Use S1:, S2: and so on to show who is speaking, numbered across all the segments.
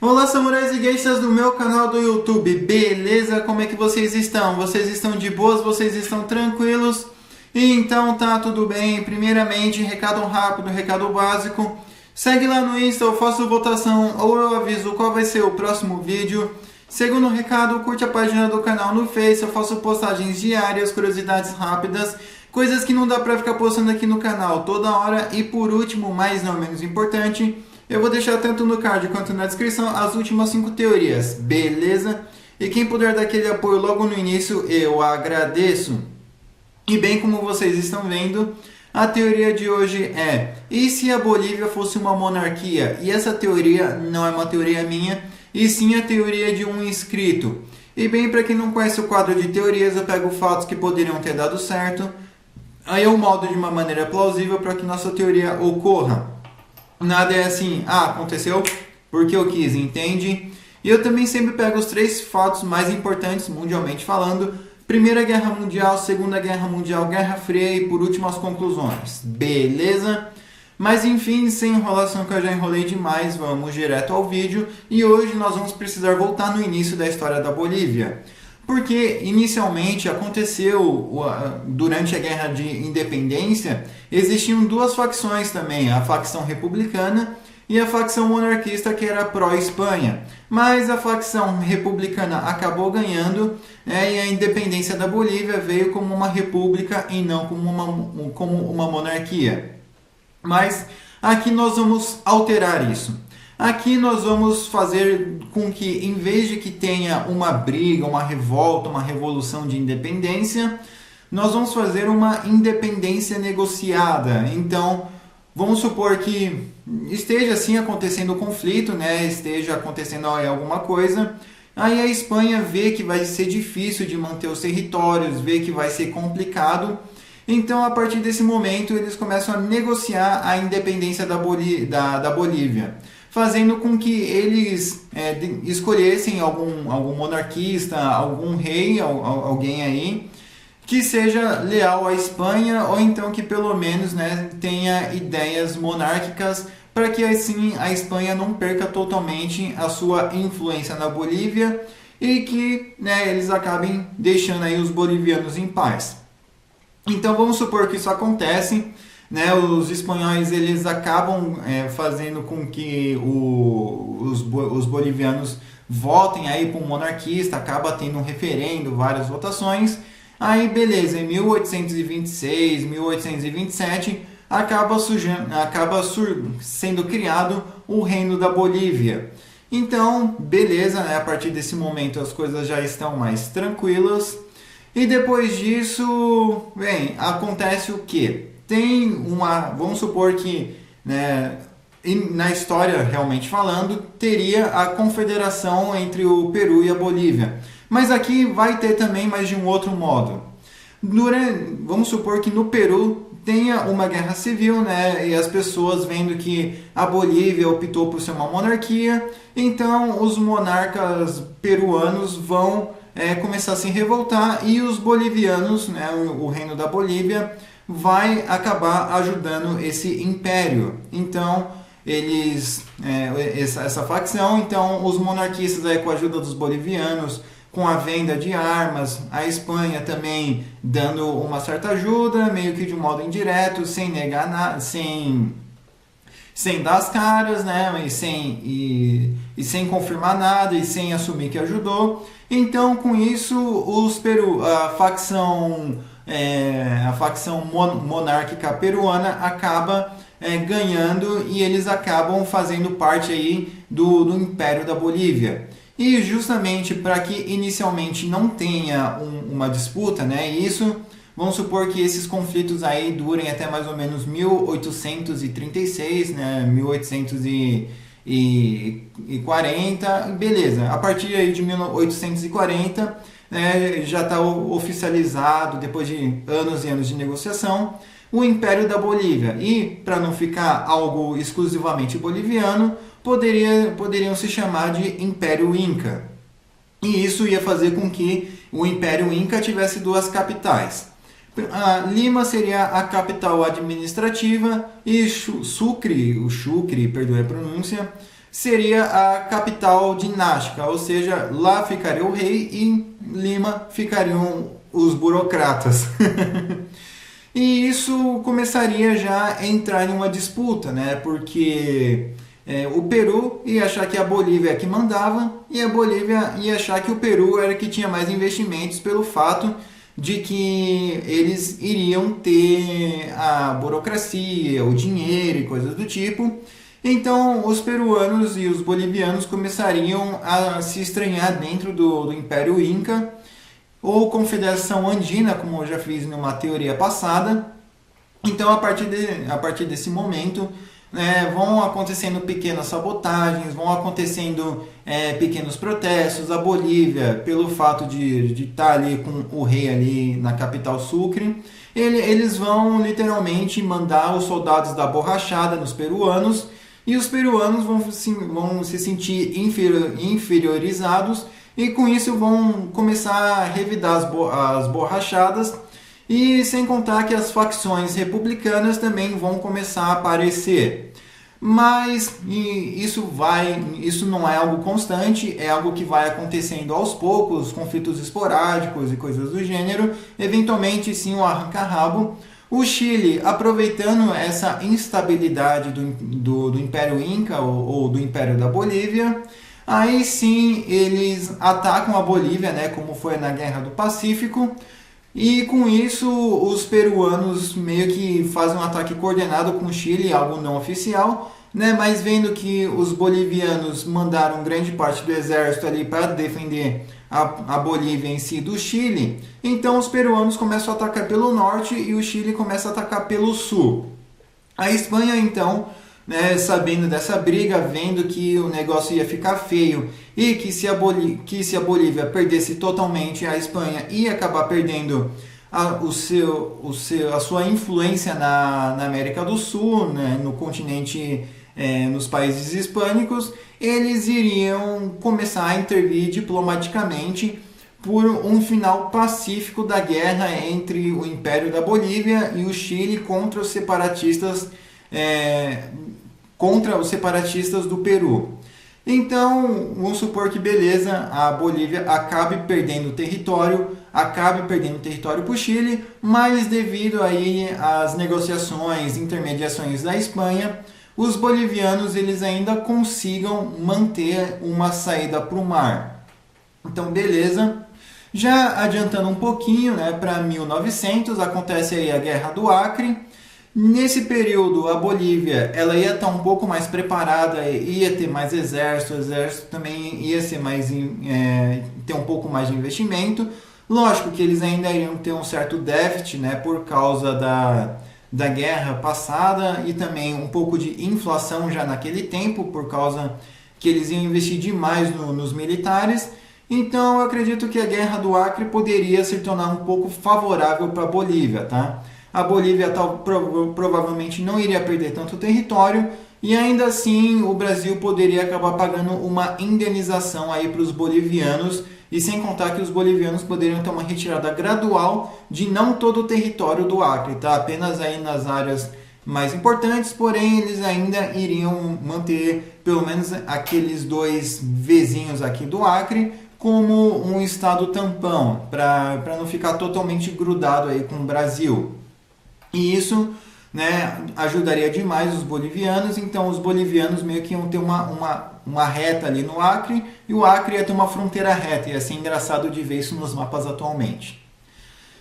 S1: Olá, samurais e geishas do meu canal do YouTube, beleza? Como é que vocês estão? Vocês estão de boas? Vocês estão tranquilos? Então tá tudo bem. Primeiramente, recado rápido, recado básico. Segue lá no Insta, eu faço votação ou eu aviso qual vai ser o próximo vídeo. Segundo recado, curte a página do canal no Face, eu faço postagens diárias, curiosidades rápidas, coisas que não dá pra ficar postando aqui no canal toda hora. E por último, mas não menos importante, eu vou deixar tanto no card quanto na descrição as últimas 5 teorias, beleza? E quem puder dar aquele apoio logo no início, eu agradeço. E bem como vocês estão vendo, a teoria de hoje é: e se a Bolívia fosse uma monarquia? E essa teoria não é uma teoria minha, e sim a teoria de um inscrito. E bem, para quem não conhece o quadro de teorias, eu pego fatos que poderiam ter dado certo, aí eu moldo de uma maneira plausível para que nossa teoria ocorra. Nada é assim, aconteceu porque eu quis, entende? E eu também sempre pego os 3 fatos mais importantes, mundialmente falando: Primeira Guerra Mundial, Segunda Guerra Mundial, Guerra Fria e por último as conclusões, beleza? Mas enfim, sem enrolação que eu já enrolei demais, vamos direto ao vídeo. E hoje nós vamos precisar voltar no início da história da Bolívia. Porque inicialmente aconteceu, durante a Guerra de Independência, existiam 2 facções também, a facção republicana e a facção monarquista, que era pró-Espanha. Mas a facção republicana acabou ganhando, e a independência da Bolívia veio como uma república e não como uma monarquia. Mas aqui nós vamos alterar isso. Aqui nós vamos fazer com que, em vez de que tenha uma briga, uma revolta, uma revolução de independência, nós vamos fazer uma independência negociada. Então, vamos supor que esteja assim acontecendo o conflito, né? Esteja acontecendo alguma coisa. Aí a Espanha vê que vai ser difícil de manter os territórios, vê que vai ser complicado. Então, a partir desse momento, eles começam a negociar a independência da Bolívia, fazendo com que eles escolhessem algum monarquista, algum rei, alguém aí, que seja leal à Espanha, ou então que pelo menos, né, tenha ideias monárquicas, para que assim a Espanha não perca totalmente a sua influência na Bolívia e que, né, eles acabem deixando aí os bolivianos em paz. Então vamos supor que isso acontece, né? Os espanhóis eles acabam fazendo com que os bolivianos votem aí para um monarquista, acaba tendo um referendo, várias votações. Aí beleza, em 1826, 1827 acaba sendo criado o Reino da Bolívia. Então beleza, né? A partir desse momento as coisas já estão mais tranquilas. E depois disso, bem, acontece o quê? Vamos supor que, né, na história realmente falando, teria a confederação entre o Peru e a Bolívia. Mas aqui vai ter também, mas de um outro modo. Vamos supor que no Peru tenha uma guerra civil, né, e as pessoas vendo que a Bolívia optou por ser uma monarquia, então os monarcas peruanos vão começar a se revoltar e os bolivianos, né, o reino da Bolívia, vai acabar ajudando esse império. Então, essa facção, então os monarquistas aí, com a ajuda dos bolivianos, com a venda de armas, a Espanha também dando uma certa ajuda, meio que de um modo indireto, sem negar nada, sem dar as caras, né, e sem confirmar nada e sem assumir que ajudou. Então, com isso, a facção monárquica peruana acaba ganhando e eles acabam fazendo parte aí do Império da Bolívia. E justamente para que inicialmente não tenha uma disputa, né, vamos supor que esses conflitos aí durem até mais ou menos 1836, né, 1840, beleza. A partir aí de 1840, né, já está oficializado, depois de anos e anos de negociação, o Império da Bolívia. E, para não ficar algo exclusivamente boliviano, poderiam se chamar de Império Inca. E isso ia fazer com que o Império Inca tivesse 2 capitais. Lima seria a capital administrativa e Sucre, perdoe a pronúncia, seria a capital dinástica, ou seja, lá ficaria o rei e em Lima ficariam os burocratas. E isso começaria já a entrar em uma disputa, né? Porque o Peru ia achar que a Bolívia é que mandava e a Bolívia ia achar que o Peru era que tinha mais investimentos pelo fato de que eles iriam ter a burocracia, o dinheiro e coisas do tipo. Então os peruanos e os bolivianos começariam a se estranhar dentro do Império Inca ou Confederação Andina, como eu já fiz numa teoria passada. Então, a partir desse momento, vão acontecendo pequenas sabotagens, vão acontecendo pequenos protestos. A Bolívia, pelo fato de estar ali com o rei ali na capital Sucre, eles vão literalmente mandar os soldados da borrachada nos peruanos, e os peruanos vão se sentir inferiorizados, e com isso vão começar a revidar as borrachadas, e sem contar que as facções republicanas também vão começar a aparecer. Mas isso não é algo constante, é algo que vai acontecendo aos poucos, conflitos esporádicos e coisas do gênero, eventualmente sim um arranca-rabo. O Chile, aproveitando essa instabilidade do Império Inca ou do Império da Bolívia, aí sim eles atacam a Bolívia, né, como foi na Guerra do Pacífico, e com isso os peruanos meio que fazem um ataque coordenado com o Chile, algo não oficial, né, mas vendo que os bolivianos mandaram grande parte do exército ali para defender a Bolívia em si do Chile, então os peruanos começam a atacar pelo norte e o Chile começa a atacar pelo sul. A Espanha então, sabendo dessa briga, vendo que o negócio ia ficar feio e que se a Bolívia perdesse totalmente, a Espanha ia acabar perdendo a sua influência na América do Sul, né, no continente, nos países hispânicos, eles iriam começar a intervir diplomaticamente por um final pacífico da guerra entre o Império da Bolívia e o Chile contra os separatistas do Peru. Então, vamos supor que beleza, a Bolívia acabe perdendo território para o Chile, mas devido aí às negociações, intermediações da Espanha, os bolivianos eles ainda consigam manter uma saída para o mar. Então, beleza. Já adiantando um pouquinho, para 1900, acontece aí a Guerra do Acre. Nesse período, a Bolívia ela ia estar um pouco mais preparada, ia ter mais exército, o exército também ia ser ter um pouco mais de investimento. Lógico que eles ainda iriam ter um certo déficit, por causa da guerra passada e também um pouco de inflação já naquele tempo, por causa que eles iam investir demais nos militares. Então, eu acredito que a Guerra do Acre poderia se tornar um pouco favorável para a Bolívia, tá? A Bolívia provavelmente não iria perder tanto território e ainda assim o Brasil poderia acabar pagando uma indenização aí para os bolivianos, e sem contar que os bolivianos poderiam ter uma retirada gradual de não todo o território do Acre, tá? Apenas aí nas áreas mais importantes, porém eles ainda iriam manter pelo menos aqueles dois vizinhos aqui do Acre como um estado tampão, para não ficar totalmente grudado aí com o Brasil. E isso, ajudaria demais os bolivianos. Então os bolivianos meio que iam ter uma reta ali no Acre, e o Acre ia ter uma fronteira reta. Ia ser engraçado de ver isso nos mapas atualmente.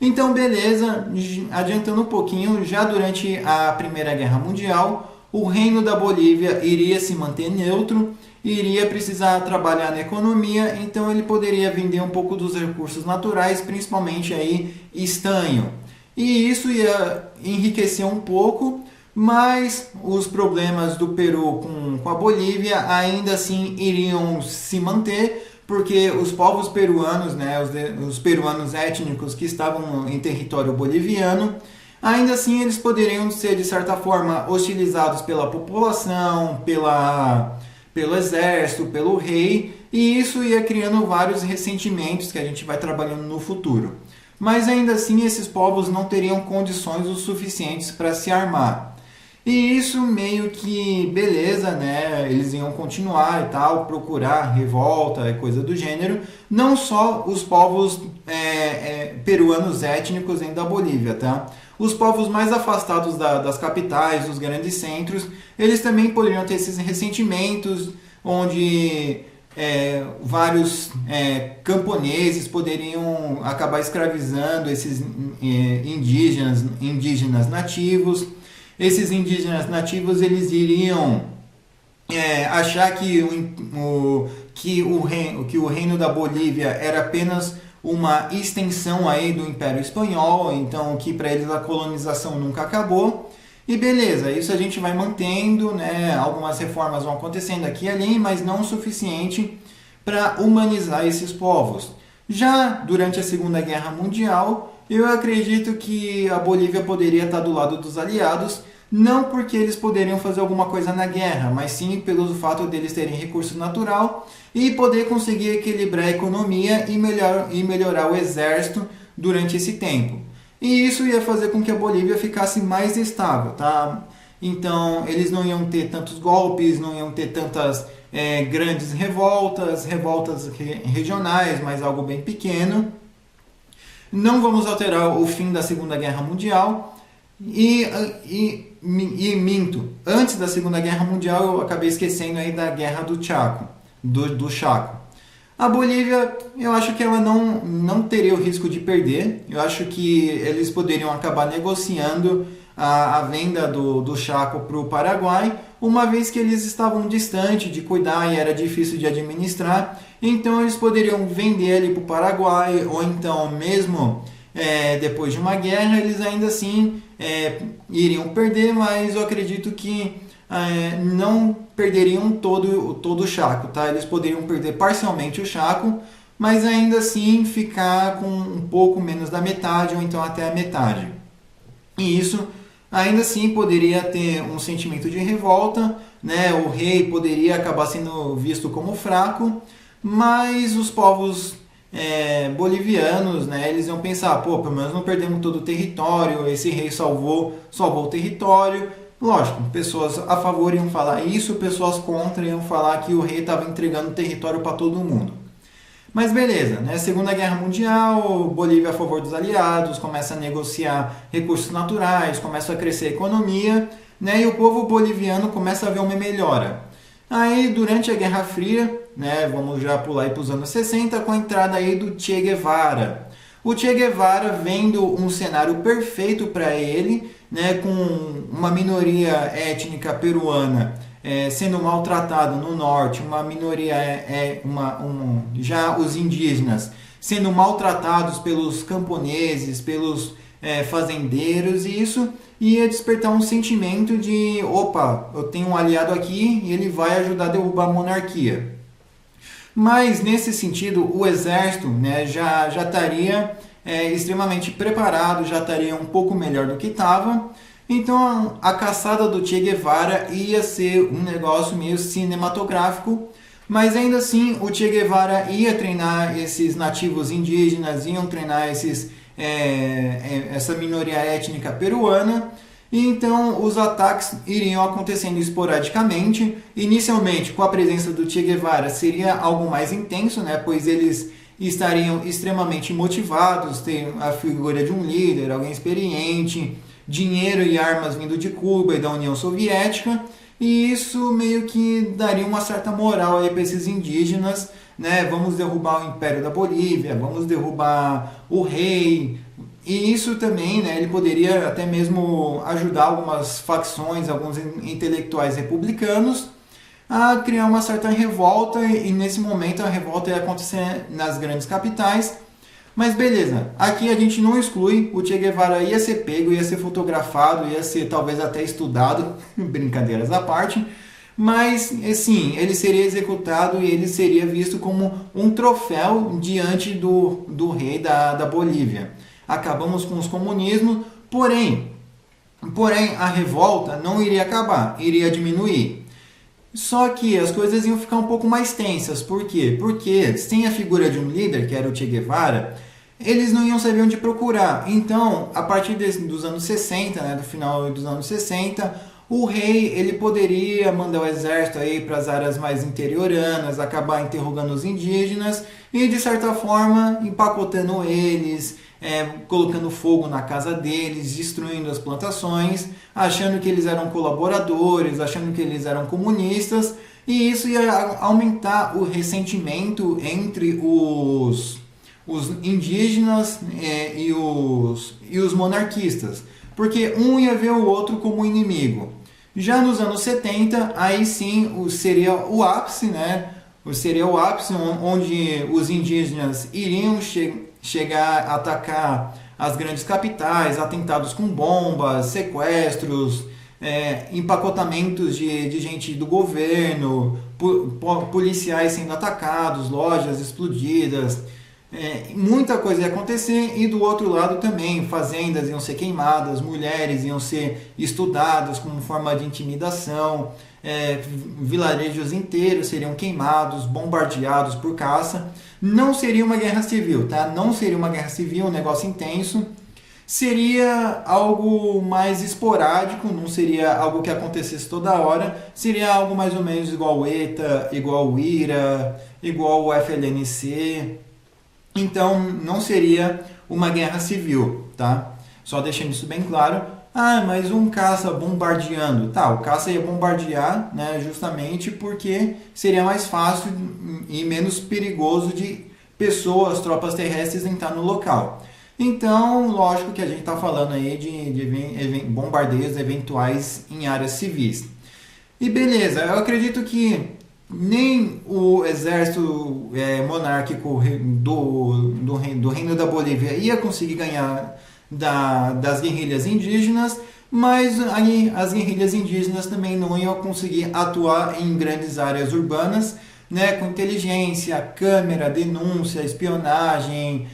S1: Então beleza, adiantando um pouquinho, já durante a Primeira Guerra Mundial, o Reino da Bolívia iria se manter neutro, iria precisar trabalhar na economia, então ele poderia vender um pouco dos recursos naturais, principalmente aí estanho. E isso ia enriquecer um pouco, mas os problemas do Peru com a Bolívia ainda assim iriam se manter, porque os povos peruanos, os peruanos étnicos que estavam em território boliviano, ainda assim eles poderiam ser de certa forma hostilizados pela população, pelo exército, pelo rei, e isso ia criando vários ressentimentos que a gente vai trabalhando no futuro. Mas ainda assim esses povos não teriam condições o suficientes para se armar. E isso meio que, beleza, né? Eles iam continuar e tal, procurar revolta e coisa do gênero. Não só os povos peruanos étnicos dentro da Bolívia, tá? Os povos mais afastados das capitais, dos grandes centros, eles também poderiam ter esses ressentimentos, onde vários camponeses poderiam acabar escravizando esses indígenas nativos. Esses indígenas nativos eles iriam achar que o reino da Bolívia era apenas uma extensão aí do Império Espanhol, então que para eles a colonização nunca acabou. E beleza, isso a gente vai mantendo, né? Algumas reformas vão acontecendo aqui e ali, mas não o suficiente para humanizar esses povos. Já durante a Segunda Guerra Mundial, eu acredito que a Bolívia poderia estar do lado dos aliados, não porque eles poderiam fazer alguma coisa na guerra, mas sim pelo fato deles terem recurso natural e poder conseguir equilibrar a economia e melhorar o exército durante esse tempo. E isso ia fazer com que a Bolívia ficasse mais estável, tá? Então, eles não iam ter tantos golpes, não iam ter tantas grandes revoltas regionais, mas algo bem pequeno. Não vamos alterar o fim da Segunda Guerra Mundial. E minto, antes da Segunda Guerra Mundial eu acabei esquecendo aí da Guerra do Chaco, do Chaco. A Bolívia, eu acho que ela não teria o risco de perder. Eu acho que eles poderiam acabar negociando a venda do Chaco para o Paraguai, uma vez que eles estavam distantes de cuidar e era difícil de administrar. Então eles poderiam vender ele para o Paraguai, ou então mesmo depois de uma guerra, eles ainda assim iriam perder, mas eu acredito que não perderiam todo o Chaco, tá? Eles poderiam perder parcialmente o Chaco, mas ainda assim ficar com um pouco menos da metade, ou então até a metade. E isso ainda assim poderia ter um sentimento de revolta, né? O rei poderia acabar sendo visto como fraco, mas os povos bolivianos, né, eles iam pensar, pô, pelo menos não perdemos todo o território, esse rei salvou o território. Lógico, pessoas a favor iam falar isso, pessoas contra iam falar que o rei estava entregando território para todo mundo. Mas beleza, né? Segunda Guerra Mundial, Bolívia a favor dos aliados, começa a negociar recursos naturais, começa a crescer a economia, né? E o povo boliviano começa a ver uma melhora. Aí, durante a Guerra Fria, né, vamos já pular para os anos 60, com a entrada aí do Che Guevara. O Che Guevara vendo um cenário perfeito para ele, né, com uma minoria étnica peruana sendo maltratada no norte, uma minoria, já os indígenas sendo maltratados pelos camponeses, pelos fazendeiros, e isso ia despertar um sentimento de, opa, eu tenho um aliado aqui e ele vai ajudar a derrubar a monarquia. Mas nesse sentido, o exército, né, já estaria extremamente preparado, já estaria um pouco melhor do que estava. Então a caçada do Che Guevara ia ser um negócio meio cinematográfico, mas ainda assim o Che Guevara ia treinar esses nativos indígenas, iam treinar essa minoria étnica peruana. E então os ataques iriam acontecendo esporadicamente. Inicialmente, com a presença do Che Guevara, seria algo mais intenso, né? Pois eles estariam extremamente motivados, tem a figura de um líder, alguém experiente, dinheiro e armas vindo de Cuba e da União Soviética, e isso meio que daria uma certa moral aí para esses indígenas, né? Vamos derrubar o Império da Bolívia, vamos derrubar o rei. E isso também, né, ele poderia até mesmo ajudar algumas facções, alguns intelectuais republicanos a criar uma certa revolta, e nesse momento a revolta ia acontecer nas grandes capitais. Mas beleza, aqui a gente não exclui, o Che Guevara ia ser pego, ia ser fotografado, ia ser talvez até estudado, brincadeiras à parte, mas sim, ele seria executado e ele seria visto como um troféu diante do rei da Bolívia. Acabamos com os comunismos, porém a revolta não iria acabar, iria diminuir. Só que as coisas iam ficar um pouco mais tensas. Por quê? Porque sem a figura de um líder, que era o Che Guevara, eles não iam saber onde procurar. Então, a partir dos anos 60, né, do final dos anos 60, o rei ele poderia mandar o exército aí para as áreas mais interioranas, acabar interrogando os indígenas e de certa forma empacotando eles, colocando fogo na casa deles, destruindo as plantações, achando que eles eram colaboradores, achando que eles eram comunistas, e isso ia aumentar o ressentimento entre os indígenas e os monarquistas, porque um ia ver o outro como inimigo. Já nos anos 70, aí sim seria o ápice, né? Seria o ápice onde os indígenas iriam chegar a atacar as grandes capitais, atentados com bombas, sequestros, empacotamentos de gente do governo, policiais sendo atacados, lojas explodidas, muita coisa ia acontecer, e do outro lado também fazendas iam ser queimadas, mulheres iam ser estudadas como forma de intimidação, vilarejos inteiros seriam queimados, bombardeados por caça. Não seria uma guerra civil, tá? Não seria uma guerra civil, um negócio intenso. Seria algo mais esporádico, não seria algo que acontecesse toda hora, seria algo mais ou menos igual o ETA, igual o IRA, igual o FLNC. Então não seria uma guerra civil, tá? Só deixando isso bem claro. Ah, mas um caça bombardeando. Tá, o caça ia bombardear, né, justamente porque seria mais fácil e menos perigoso de pessoas, tropas terrestres entrar no local. Então, lógico que a gente está falando aí de bombardeios eventuais em áreas civis. E beleza, eu acredito que nem o exército monárquico do Reino da Bolívia ia conseguir ganhar das guerrilhas indígenas, mas aí as guerrilhas indígenas também não iam conseguir atuar em grandes áreas urbanas, né, com inteligência, câmera, denúncia, espionagem,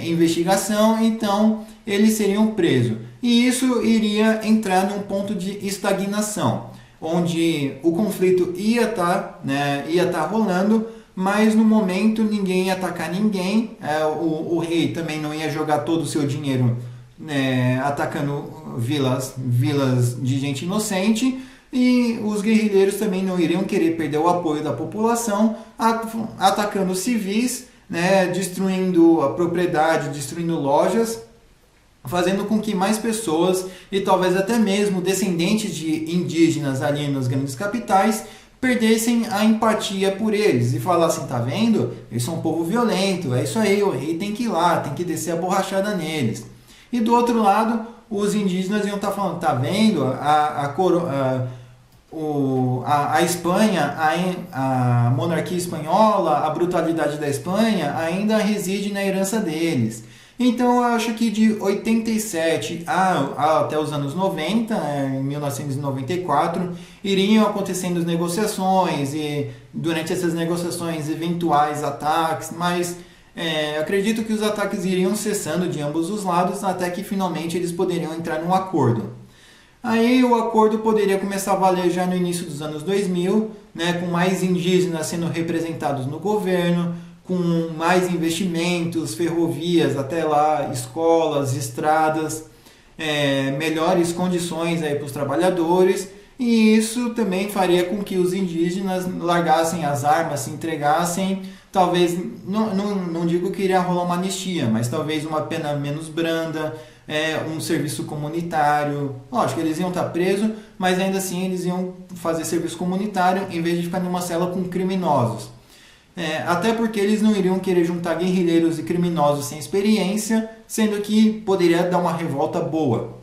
S1: investigação, então eles seriam presos. E isso iria entrar num ponto de estagnação, onde o conflito ia estar rolando, mas no momento ninguém ia atacar ninguém, o rei também não ia jogar todo o seu dinheiro atacando vilas de gente inocente, e os guerrilheiros também não iriam querer perder o apoio da população atacando civis, né, destruindo a propriedade, destruindo lojas, fazendo com que mais pessoas e talvez até mesmo descendentes de indígenas ali nas grandes capitais perdessem a empatia por eles e falassem, tá vendo? Eles são um povo violento, é isso aí, o rei tem que ir lá, tem que descer a borrachada neles. E do outro lado, os indígenas iam estar falando, tá vendo? A Espanha, a monarquia espanhola, a brutalidade da Espanha ainda reside na herança deles. Então eu acho que de 87 até os anos 90, em 1994, iriam acontecendo as negociações e durante essas negociações eventuais ataques, mas acredito que os ataques iriam cessando de ambos os lados até que finalmente eles poderiam entrar num acordo. Aí o acordo poderia começar a valer já no início dos anos 2000, né, com mais indígenas sendo representados no governo, com mais investimentos, ferrovias até lá, escolas, estradas, melhores condições para os trabalhadores, e isso também faria com que os indígenas largassem as armas, se entregassem, talvez, não digo que iria rolar uma anistia, mas talvez uma pena menos branda, um serviço comunitário. Lógico, eles iam estar presos, mas ainda assim eles iam fazer serviço comunitário em vez de ficar numa cela com criminosos. Até porque eles não iriam querer juntar guerrilheiros e criminosos sem experiência, sendo que poderia dar uma revolta boa.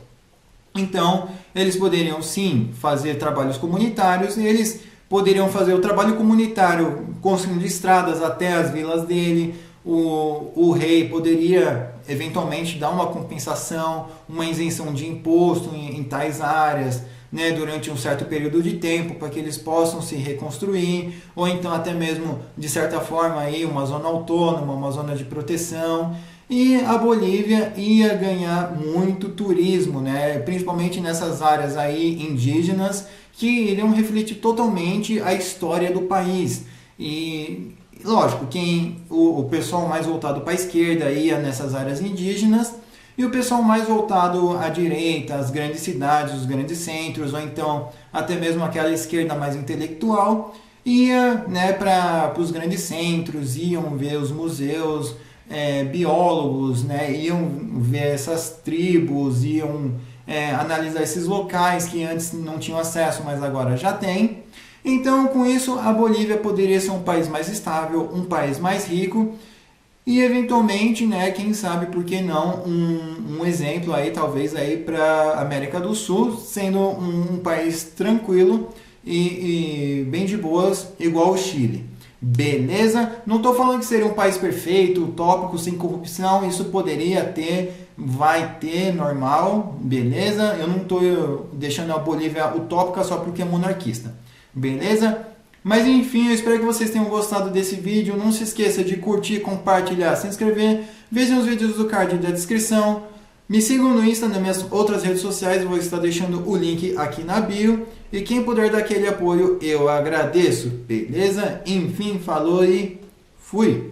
S1: Então, eles poderiam sim fazer trabalhos comunitários, e eles poderiam fazer o trabalho comunitário construindo estradas até as vilas dele. O rei poderia eventualmente dar uma compensação, uma isenção de imposto em tais áreas, né, durante um certo período de tempo, para que eles possam se reconstruir, ou então até mesmo, de certa forma, aí, uma zona autônoma, uma zona de proteção. E a Bolívia ia ganhar muito turismo, né, principalmente nessas áreas aí indígenas, que iriam refletir totalmente a história do país. E lógico, o pessoal mais voltado para a esquerda ia nessas áreas indígenas, e o pessoal mais voltado à direita, às grandes cidades, os grandes centros, ou então até mesmo aquela esquerda mais intelectual, ia, né, para os grandes centros, iam ver os museus, biólogos, né, iam ver essas tribos, iam analisar esses locais que antes não tinham acesso, mas agora já tem. Então, com isso, a Bolívia poderia ser um país mais estável, um país mais rico e, eventualmente, né, quem sabe, por que não, um exemplo aí, talvez, aí para a América do Sul, sendo um país tranquilo e bem de boas, igual o Chile. Beleza? Não estou falando que seria um país perfeito, utópico, sem corrupção, isso poderia ter, vai ter, normal, beleza? Eu não estou deixando a Bolívia utópica só porque é monarquista. Beleza? Mas enfim, eu espero que vocês tenham gostado desse vídeo. Não se esqueça de curtir, compartilhar, se inscrever. Vejam os vídeos do card da descrição. Me sigam no Insta, nas minhas outras redes sociais. Eu vou estar deixando o link aqui na bio. E quem puder dar aquele apoio, eu agradeço. Beleza? Enfim, falou e fui!